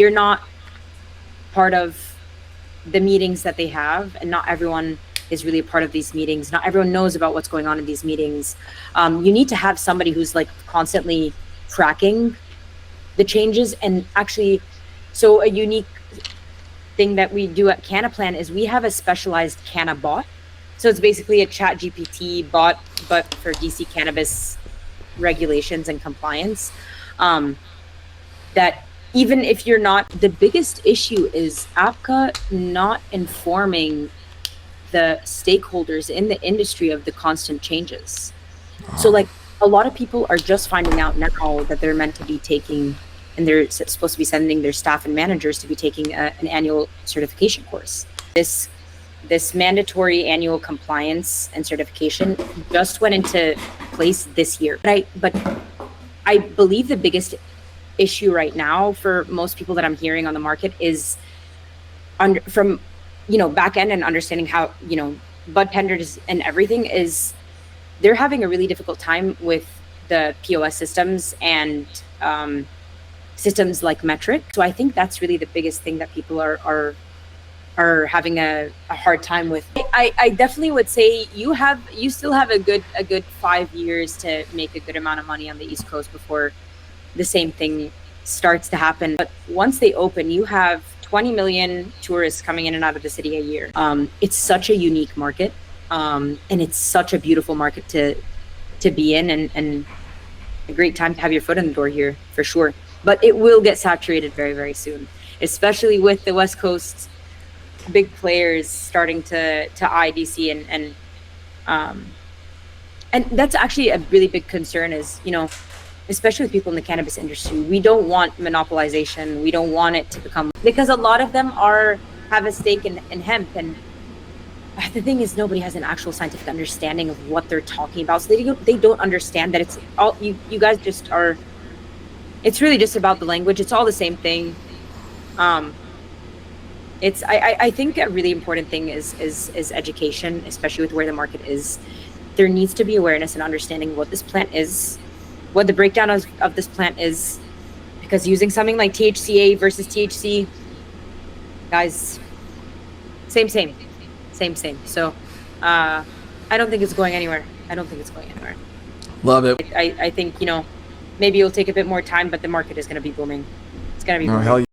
you're not part of the meetings that they have, and not everyone is really a part of these meetings, not everyone knows about what's going on in these meetings, you need to have somebody who's like constantly tracking the changes. And actually, so a unique thing that we do at Cannaplan is we have a specialized CannaBot. So it's basically a chat GPT bot, but for DC cannabis regulations and compliance. That even if you're not, the biggest issue is APCA not informing the stakeholders in the industry of the constant changes. So like a lot of people are just finding out now that they're meant to be taking, and they're supposed to be sending their staff and managers to be taking an annual certification course. This mandatory annual compliance and certification just went into place this year. But I believe the biggest issue right now for most people that I'm hearing on the market is from back end and understanding how Budtenders and everything is, they're having a really difficult time with the POS systems and systems like METRC. So I think that's really the biggest thing that people are having a hard time with. I definitely would say you still have a good 5 years to make a good amount of money on the East Coast before the same thing starts to happen. But once they open, you have 20 million tourists coming in and out of the city a year. It's such a unique market, and it's such a beautiful market to be in, and a great time to have your foot in the door here for sure. But it will get saturated very, very soon, especially with the West Coast big players starting to eye DC, and that's actually a really big concern is, especially with people in the cannabis industry, we don't want monopolization. We don't want it to become, because a lot of them have a stake in hemp, and the thing is nobody has an actual scientific understanding of what they're talking about. So they don't understand that it's all, you guys just are, it's really just about the language. It's all the same thing. I think a really important thing is education, especially with where the market is. There needs to be awareness and understanding what this plant is, what the breakdown of this plant is, because using something like THCa versus THC, guys, same. So I don't think it's going anywhere. Love it. I think maybe it'll take a bit more time, but the market is going to be booming. It's going to be booming. Hell yeah.